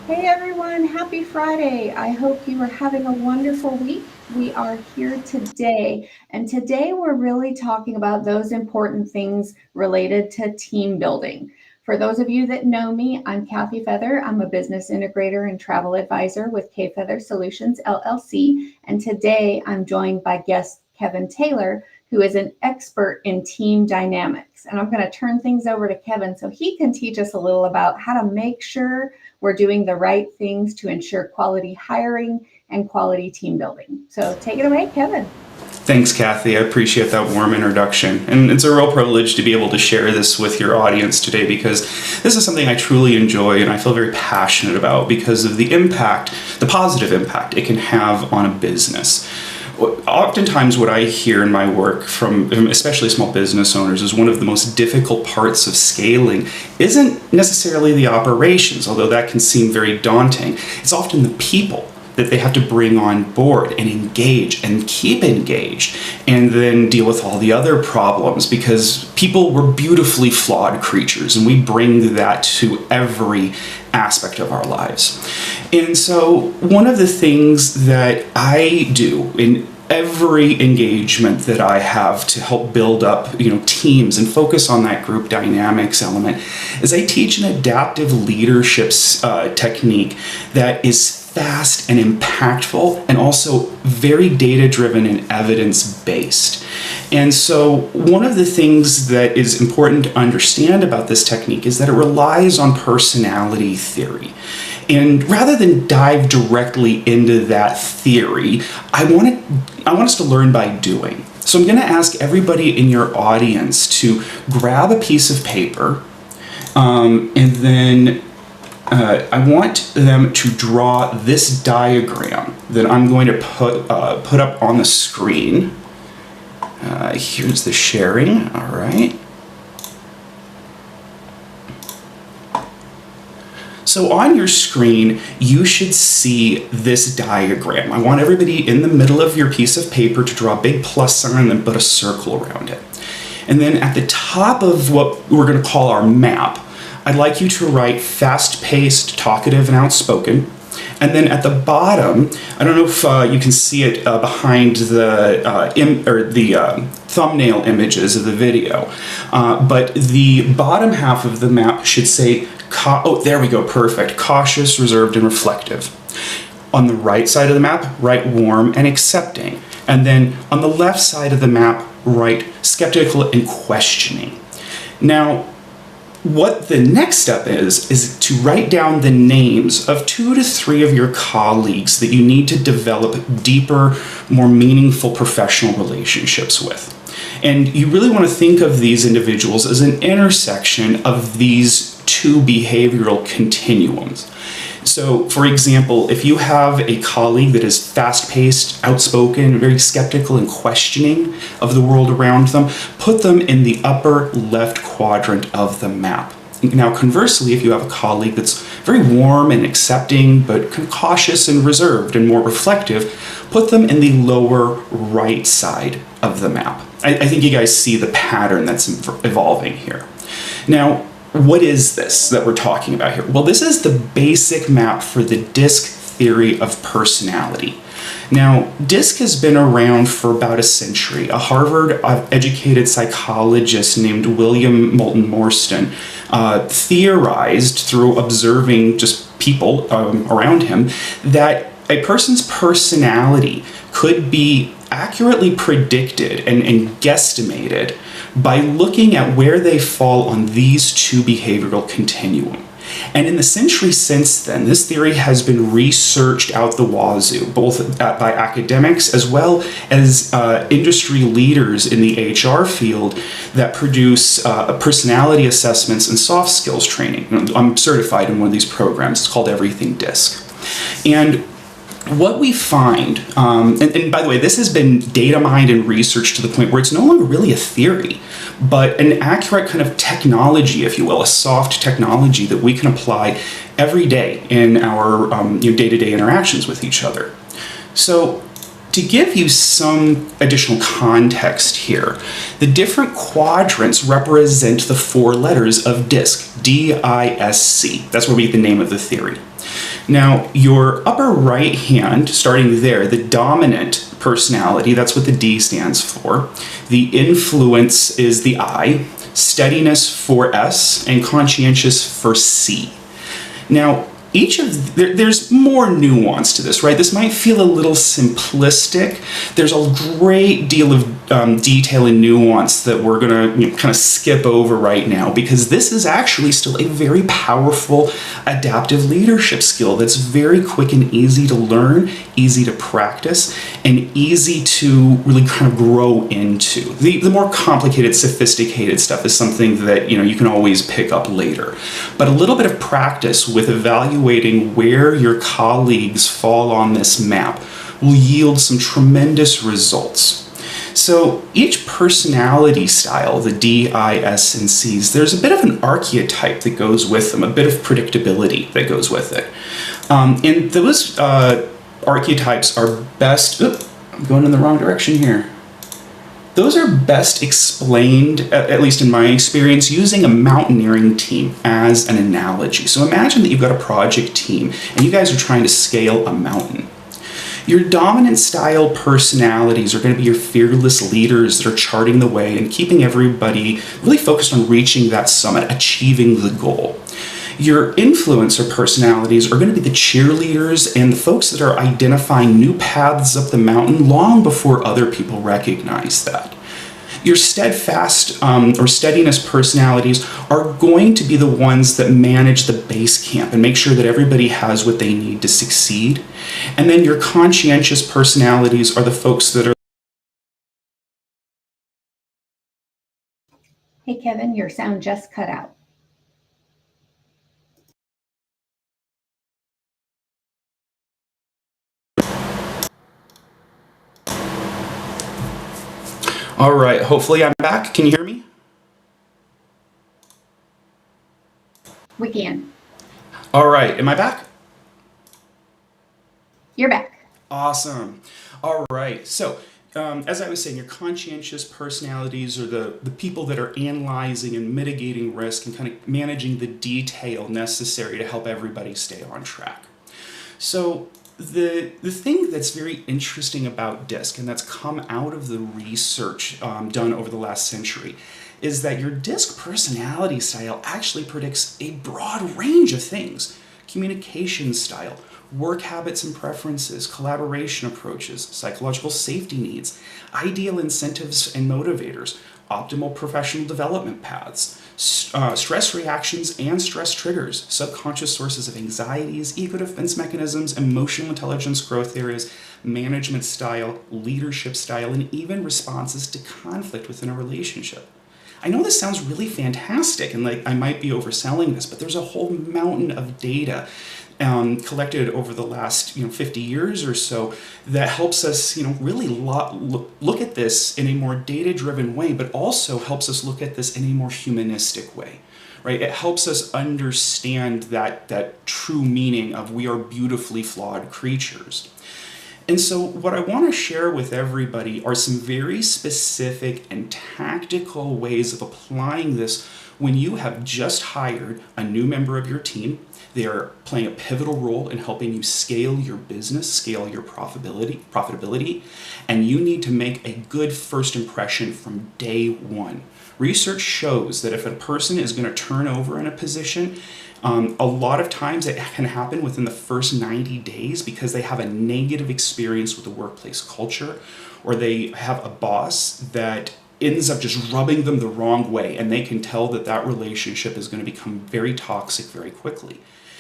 Hey everyone, happy Friday. I hope you are having a wonderful week. We are here today, and today we're really talking about those important things related to team building. For those of you that know me, I'm Kathy Feather. I'm a business integrator and travel advisor with K Feather Solutions LLC, and today I'm joined by guest Kevin Taylor, who is an expert in team dynamics. And I'm going to turn things over to Kevin so he can teach us a little about how to make sure we're doing the right things to ensure quality hiring and quality team building. So take it away, Kevin. Thanks, Kathy. I appreciate that warm introduction. And it's a real privilege to be able to share this with your audience today because this is something I truly enjoy and I feel very passionate about because of the impact, the positive impact it can have on a business. Oftentimes what I hear in my work from especially small business owners is one of the most difficult parts of scaling isn't necessarily the operations, although that can seem very daunting. It's often the people that they have to bring on board and engage and keep engaged and then deal with all the other problems because people were beautifully flawed creatures and we bring that to every aspect of our lives. And so one of the things that I do in every engagement that I have to help build up, teams and focus on that group dynamics element is I teach an adaptive leadership technique that is fast and impactful and also very data-driven and evidence-based. And so one of the things that is important to understand about this technique is that it relies on personality theory. And rather than dive directly into that theory, I want us to learn by doing. So I'm going to ask everybody in your audience to grab a piece of paper and then I want them to draw this diagram that I'm going to put up on the screen. Here's the sharing, all right. So on your screen, you should see this diagram. I want everybody in the middle of your piece of paper to draw a big plus sign and then put a circle around it. And then at the top of what we're going to call our map, I'd like you to write fast-paced, talkative, and outspoken. And then at the bottom, I don't know if you can see it behind the thumbnail images of the video, but the bottom half of the map should say, oh, there we go, perfect, cautious, reserved, and reflective. On the right side of the map, write warm and accepting. And then on the left side of the map, write skeptical and questioning. Now, what the next step is to write down the names of 2 to 3 of your colleagues that you need to develop deeper, more meaningful professional relationships with. And you really want to think of these individuals as an intersection of these 2 behavioral continuums. So, for example, if you have a colleague that is fast-paced, outspoken, very skeptical and questioning of the world around them, put them in the upper left quadrant of the map. Now, conversely, if you have a colleague that's very warm and accepting, but cautious and reserved and more reflective, put them in the lower right side of the map. I think you guys see the pattern that's evolving here. Now, what is this that we're talking about here? Well, this is the basic map for the DISC theory of personality. Now, DISC has been around for about a century. A Harvard-educated psychologist named William Moulton Marston theorized through observing just people around him that a person's personality could be accurately predicted and guesstimated by looking at where they fall on these 2 behavioral continuum. And in the century since then, this theory has been researched out the wazoo, both by academics as well as industry leaders in the HR field that produce personality assessments and soft skills training. I'm certified in one of these programs. It's called Everything DISC. And what we find, and by the way, this has been data mined and researched to the point where it's no longer really a theory, but an accurate kind of technology, if you will, a soft technology that we can apply every day in our day-to-day interactions with each other. So to give you some additional context here, the different quadrants represent the 4 letters of DISC, D-I-S-C. That's where we get the name of the theory. Now, your upper right hand, starting there, the dominant personality, that's what the D stands for. The influence is the I, steadiness for S, and conscientious for C. Now, there's more nuance to this, right? This might feel a little simplistic. There's a great deal of detail and nuance that we're gonna kind of skip over right now, because this is actually still a very powerful adaptive leadership skill that's very quick and easy to learn, easy to practice, and easy to really kind of grow into. The more complicated, sophisticated stuff is something that you can always pick up later. But a little bit of practice with evaluating where your colleagues fall on this map will yield some tremendous results. So each personality style, the D, I, S, and C's, there's a bit of an archetype that goes with them, a bit of predictability that goes with it. And those archetypes are best, I'm going in the wrong direction here. Those are best explained, at least in my experience, using a mountaineering team as an analogy. So imagine that you've got a project team and you guys are trying to scale a mountain. Your dominant style personalities are going to be your fearless leaders that are charting the way and keeping everybody really focused on reaching that summit, achieving the goal. Your influencer personalities are going to be the cheerleaders and the folks that are identifying new paths up the mountain long before other people recognize that. Your steadfast or steadiness personalities are going to be the ones that manage the base camp and make sure that everybody has what they need to succeed. And then your conscientious personalities are the folks that are... Hey, Kevin, your sound just cut out. All right, hopefully I'm back. Can you hear me? We can. All right, am I back? You're back. Awesome. All right, so as I was saying, your conscientious personalities are the people that are analyzing and mitigating risk and kind of managing the detail necessary to help everybody stay on track. So the thing that's very interesting about DISC, and that's come out of the research done over the last century, is that your DISC personality style actually predicts a broad range of things. Communication style, work habits and preferences, collaboration approaches, psychological safety needs, ideal incentives and motivators, optimal professional development paths, stress reactions and stress triggers, subconscious sources of anxieties, ego defense mechanisms, emotional intelligence growth areas, management style, leadership style, and even responses to conflict within a relationship. I know this sounds really fantastic and like I might be overselling this, but there's a whole mountain of data collected over the last 50 years or so that helps us really look at this in a more data-driven way, but also helps us look at this in a more humanistic way, right? It helps us understand that true meaning of we are beautifully flawed creatures. And so what I want to share with everybody are some very specific and tactical ways of applying this when you have just hired a new member of your team. They are playing a pivotal role in helping you scale your business, scale your profitability, and you need to make a good first impression from day one. Research shows that if a person is going to turn over in a position, a lot of times it can happen within the first 90 days because they have a negative experience with the workplace culture, or they have a boss that ends up just rubbing them the wrong way, and they can tell that that relationship is going to become very toxic very quickly.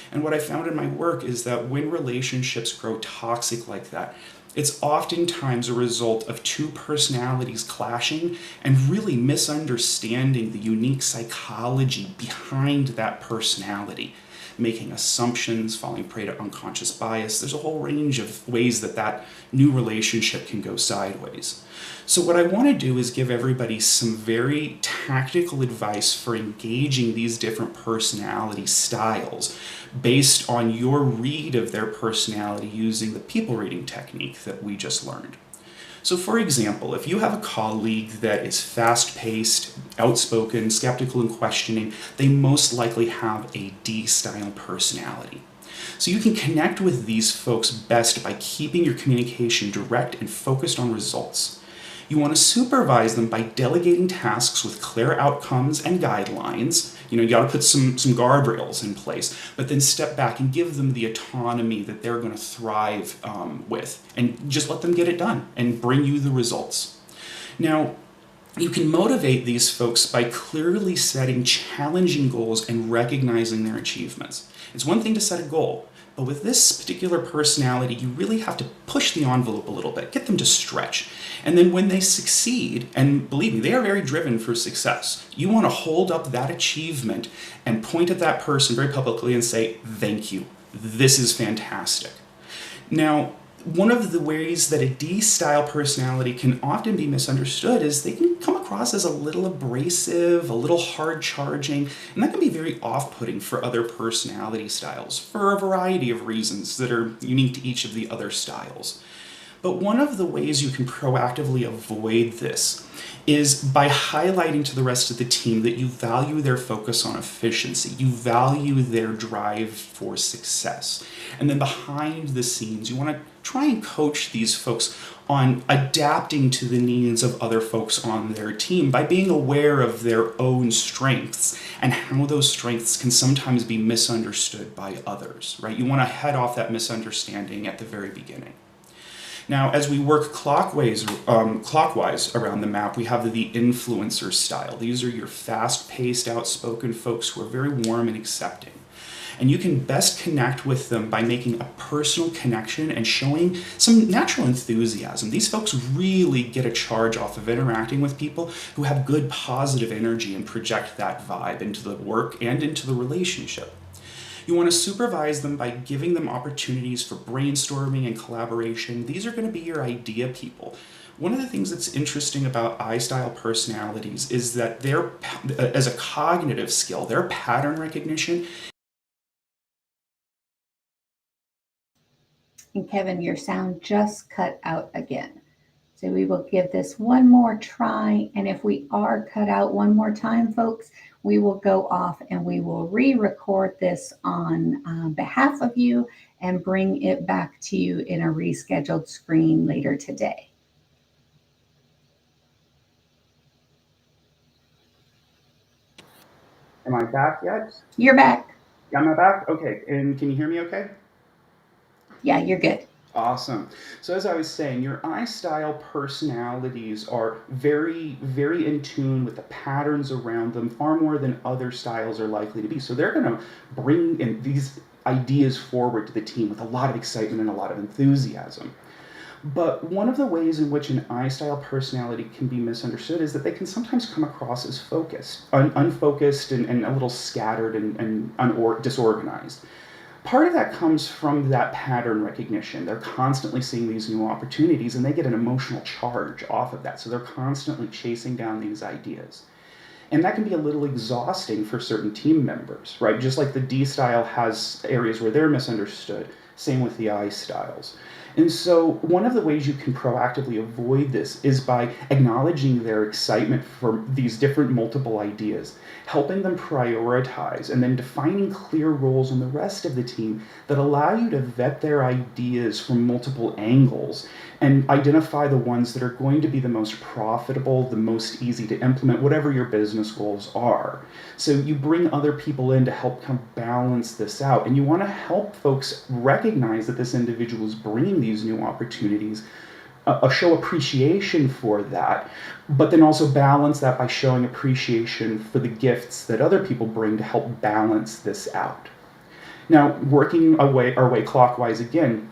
And what I found in my work is that when relationships grow toxic like that, it's oftentimes a result of two personalities clashing and really misunderstanding the unique psychology behind that personality, making assumptions, falling prey to unconscious bias. There's a whole range of ways that that new relationship can go sideways. So what I want to do is give everybody some very tactical advice for engaging these different personality styles based on your read of their personality using the people reading technique that we just learned. So, for example, if you have a colleague that is fast paced, outspoken, skeptical, and questioning, they most likely have a D style personality. So, you can connect with these folks best by keeping your communication direct and focused on results. You want to supervise them by delegating tasks with clear outcomes and guidelines. You got to put some guardrails in place, but then step back and give them the autonomy that they're going to thrive with, and just let them get it done and bring you the results. Now, you can motivate these folks by clearly setting challenging goals and recognizing their achievements. It's one thing to set a goal, but with this particular personality, you really have to push the envelope a little bit, get them to stretch. And then when they succeed, and believe me, they are very driven for success, you want to hold up that achievement and point at that person very publicly and say, thank you, this is fantastic. Now, one of the ways that a D-style personality can often be misunderstood is they can come across as a little abrasive, a little hard-charging, and that can be very off-putting for other personality styles for a variety of reasons that are unique to each of the other styles. But one of the ways you can proactively avoid this is by highlighting to the rest of the team that you value their focus on efficiency, you value their drive for success. And then behind the scenes, you want to try and coach these folks on adapting to the needs of other folks on their team by being aware of their own strengths and how those strengths can sometimes be misunderstood by others, right? You want to head off that misunderstanding at the very beginning. Now, as we work clockwise around the map, we have the influencer style. These are your fast-paced, outspoken folks who are very warm and accepting. And you can best connect with them by making a personal connection and showing some natural enthusiasm. These folks really get a charge off of interacting with people who have good positive energy and project that vibe into the work and into the relationship. You want to supervise them by giving them opportunities for brainstorming and collaboration. These are going to be your idea people. One of the things that's interesting about I-style personalities is that as a cognitive skill, their pattern recognition. And Kevin, your sound just cut out again. So we will give this one more try. And if we are cut out one more time, folks, we will go off and we will re-record this on behalf of you and bring it back to you in a rescheduled screen later today. Am I back yet? You're back. Am I back? Okay, and can you hear me okay? Yeah, you're good. Awesome. So as I was saying, your I-style personalities are very, very in tune with the patterns around them, far more than other styles are likely to be. So they're going to bring in these ideas forward to the team with a lot of excitement and a lot of enthusiasm. But one of the ways in which an I-style personality can be misunderstood is that they can sometimes come across as focused, unfocused, and a little scattered and disorganized. Part of that comes from that pattern recognition. They're constantly seeing these new opportunities and they get an emotional charge off of that. So they're constantly chasing down these ideas. And that can be a little exhausting for certain team members, right? Just like the D style has areas where they're misunderstood, same with the I styles. And so one of the ways you can proactively avoid this is by acknowledging their excitement for these different multiple ideas, helping them prioritize, and then defining clear roles on the rest of the team that allow you to vet their ideas from multiple angles and identify the ones that are going to be the most profitable, the most easy to implement, whatever your business goals are. So you bring other people in to help kind of balance this out, and you want to help folks recognize that this individual is bringing these new opportunities, show appreciation for that, but then also balance that by showing appreciation for the gifts that other people bring to help balance this out. Now, working our way clockwise again,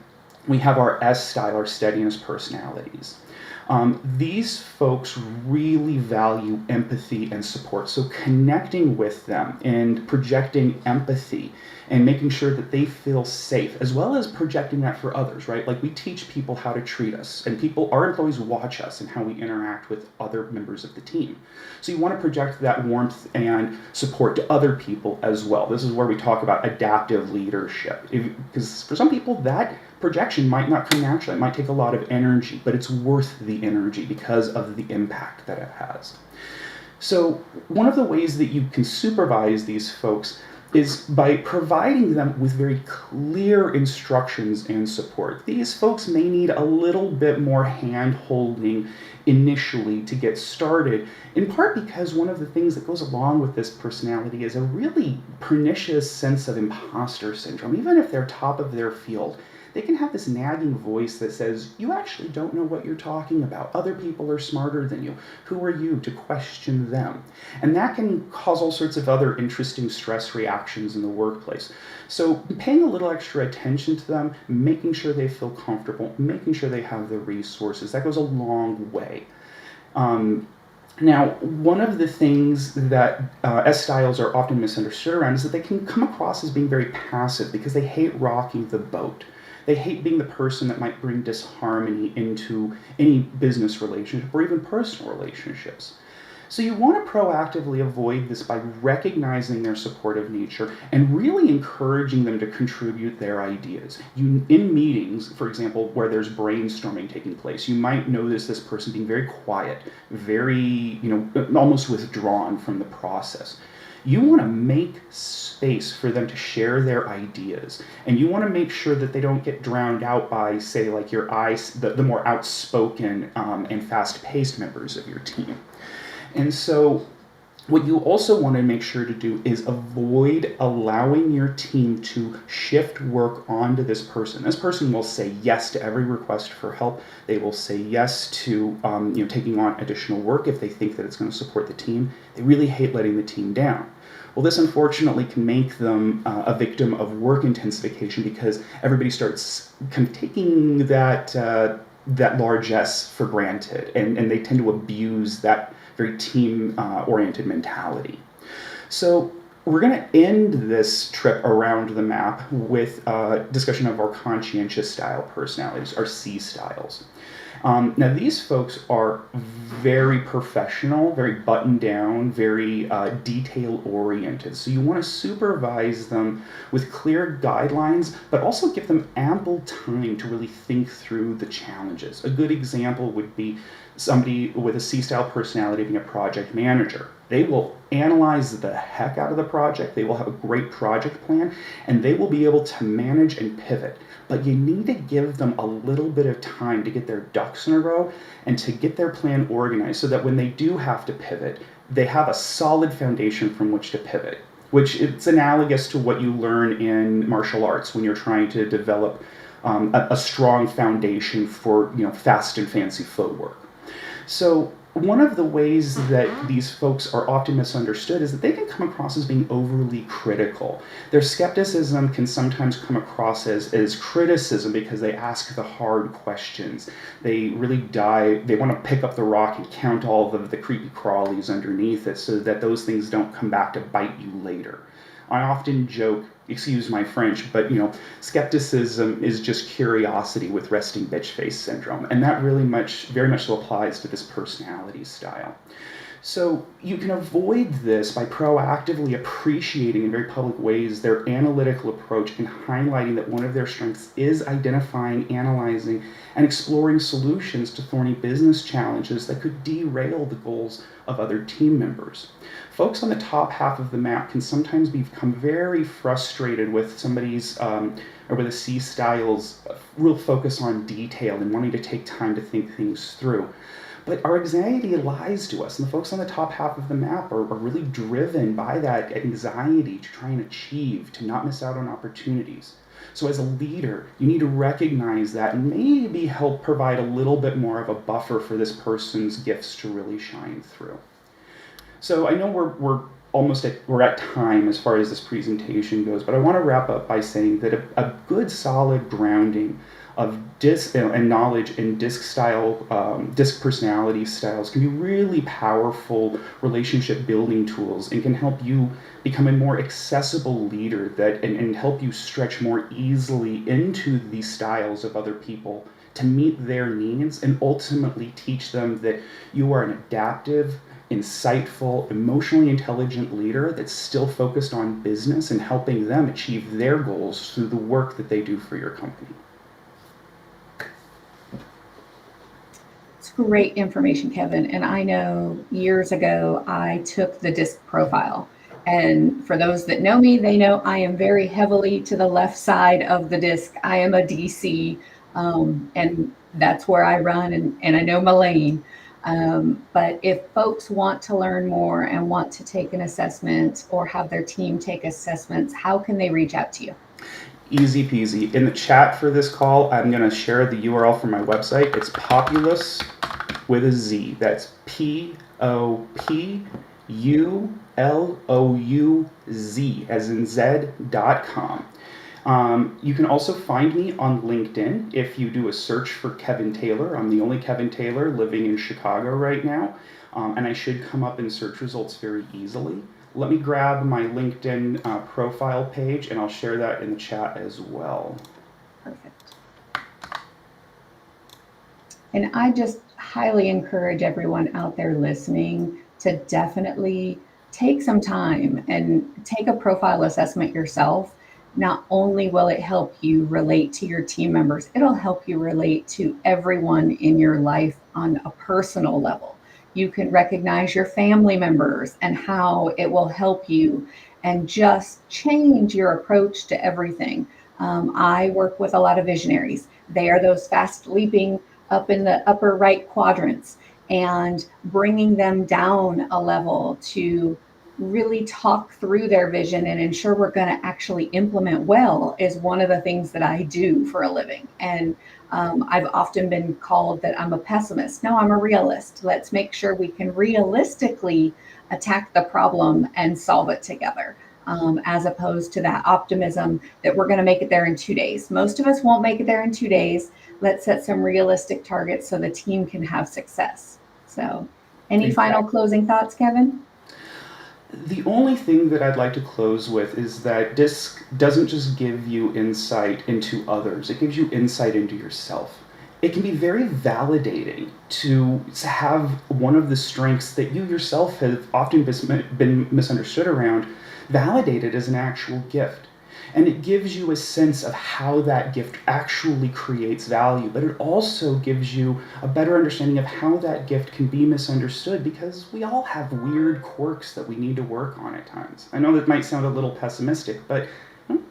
we have our S style, our steadiness personalities. These folks really value empathy and support. So connecting with them and projecting empathy and making sure that they feel safe, as well as projecting that for others, right? Like we teach people how to treat us, and our employees watch us and how we interact with other members of the team. So you want to project that warmth and support to other people as well. This is where we talk about adaptive leadership, because for some people that projection might not come naturally. It might take a lot of energy, but it's worth the energy because of the impact that it has. So one of the ways that you can supervise these folks is by providing them with very clear instructions and support. These folks may need a little bit more hand-holding initially to get started, in part because one of the things that goes along with this personality is a really pernicious sense of imposter syndrome. Even if they're top of their field, they can have this nagging voice that says, you actually don't know what you're talking about. Other people are smarter than you. Who are you to question them? And that can cause all sorts of other interesting stress reactions in the workplace. So paying a little extra attention to them, making sure they feel comfortable, making sure they have the resources, that goes a long way. Now, one of the things that S styles are often misunderstood around is that they can come across as being very passive because they hate rocking the boat. They hate being the person that might bring disharmony into any business relationship or even personal relationships. So you want to proactively avoid this by recognizing their supportive nature and really encouraging them to contribute their ideas. In meetings, for example, where there's brainstorming taking place, you might notice this person being very quiet, very, almost withdrawn from the process. You want to make space for them to share their ideas, and you want to make sure that they don't get drowned out by, say, like the more outspoken and fast-paced members of your team. And so what you also want to make sure to do is avoid allowing your team to shift work onto this person. This person will say yes to every request for help. They will say yes to taking on additional work if they think that it's going to support the team. They really hate letting the team down. Well, this unfortunately can make them a victim of work intensification because everybody starts kind of taking that largesse for granted, and they tend to abuse that very team-oriented mentality. So we're going to end this trip around the map with a discussion of our conscientious style personalities, our C styles. Now, these folks are very professional, very buttoned down, very detail-oriented. So you want to supervise them with clear guidelines, but also give them ample time to really think through the challenges. A good example would be somebody with a C-style personality being a project manager. They will analyze the heck out of the project, they will have a great project plan, and they will be able to manage and pivot. But you need to give them a little bit of time to get their ducks in a row and to get their plan organized so that when they do have to pivot, they have a solid foundation from which to pivot, which it's analogous to what you learn in martial arts when you're trying to develop a strong foundation for fast and fancy footwork. So one of the ways that these folks are often misunderstood is that they can come across as being overly critical. Their skepticism can sometimes come across as criticism because they ask the hard questions. They really they want to pick up the rock and count all of the creepy crawlies underneath it so that those things don't come back to bite you later. I often joke, excuse my French, but skepticism is just curiosity with resting bitch face syndrome, and that really very much so applies to this personality style. So you can avoid this by proactively appreciating in very public ways their analytical approach and highlighting that one of their strengths is identifying, analyzing, and exploring solutions to thorny business challenges that could derail the goals of other team members. Folks on the top half of the map can sometimes become very frustrated with somebody's or with a C style's real focus on detail and wanting to take time to think things through. But our anxiety lies to us, and the folks on the top half of the map are really driven by that anxiety to try and achieve, to not miss out on opportunities. So as a leader, you need to recognize that and maybe help provide a little bit more of a buffer for this person's gifts to really shine through. So I know we're at time as far as this presentation goes, but I want to wrap up by saying that a good solid grounding of disc and knowledge in disc personality styles can be really powerful relationship building tools and can help you become a more accessible leader and help you stretch more easily into the styles of other people to meet their needs and ultimately teach them that you are an adaptive, insightful, emotionally intelligent leader that's still focused on business and helping them achieve their goals through the work that they do for your company. It's great information, Kevin. And I know years ago I took the disc profile. And for those that know me, they know I am very heavily to the left side of the disc. I am a DC, and that's where I run, and I know my lane. But if folks want to learn more and want to take an assessment or have their team take assessments, how can they reach out to you? Easy peasy. In the chat for this call, I'm going to share the URL for my website. It's Populous with a Z. That's POPULOUZ as in Z.com. You can also find me on LinkedIn if you do a search for Kevin Taylor. I'm the only Kevin Taylor living in Chicago right now, and I should come up in search results very easily. Let me grab my LinkedIn profile page and I'll share that in the chat as well. Perfect. And I just highly encourage everyone out there listening to definitely take some time and take a profile assessment yourself. Not only will it help you relate to your team members, it'll help you relate to everyone in your life on a personal level. You can recognize your family members and how it will help you and just change your approach to everything. I work with a lot of visionaries. They are those fast leaping up in the upper right quadrants, and bringing them down a level to really talk through their vision and ensure we're going to actually implement well is one of the things that I do for a living. And I've often been called that I'm a pessimist. No, I'm a realist. Let's make sure we can realistically attack the problem and solve it together. As opposed to that optimism that we're going to make it there in 2 days. Most of us won't make it there in 2 days. Let's set some realistic targets so the team can have success. So, any final closing thoughts, Kevin? The only thing that I'd like to close with is that DISC doesn't just give you insight into others, it gives you insight into yourself. It can be very validating to have one of the strengths that you yourself have often been misunderstood around validated as an actual gift. And it gives you a sense of how that gift actually creates value, but it also gives you a better understanding of how that gift can be misunderstood because we all have weird quirks that we need to work on at times. I know that might sound a little pessimistic, but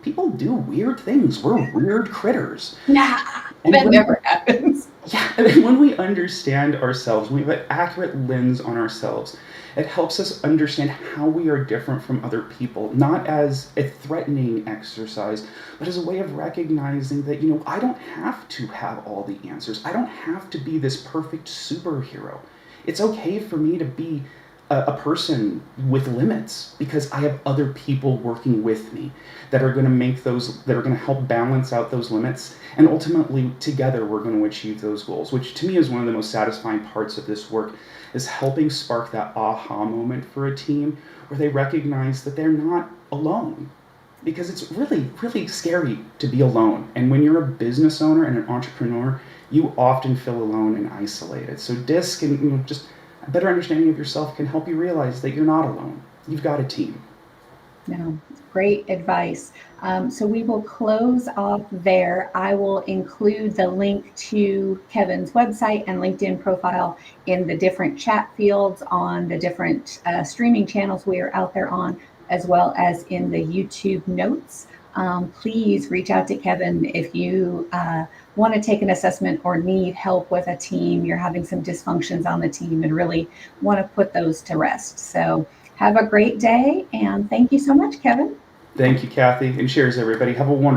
people do weird things. We're weird critters. Yeah, that never happens. Yeah, and when we understand ourselves, when we have an accurate lens on ourselves, it helps us understand how we are different from other people, not as a threatening exercise, but as a way of recognizing that, I don't have to have all the answers. I don't have to be this perfect superhero. It's okay for me to be a person with limits because I have other people working with me that are going to help balance out those limits. And ultimately, together, we're going to achieve those goals, which to me is one of the most satisfying parts of this work, is helping spark that aha moment for a team where they recognize that they're not alone. Because it's really, really scary to be alone. And when you're a business owner and an entrepreneur, you often feel alone and isolated. So DISC and just a better understanding of yourself can help you realize that you're not alone. You've got a team. No, great advice. So we will close off there. I will include the link to Kevin's website and LinkedIn profile in the different chat fields on the different streaming channels we are out there on, as well as in the YouTube notes. Please reach out to Kevin if you want to take an assessment or need help with a team, you're having some dysfunctions on the team and really want to put those to rest. So have a great day, and thank you so much, Kevin. Thank you, Kathy, and cheers, everybody. Have a wonderful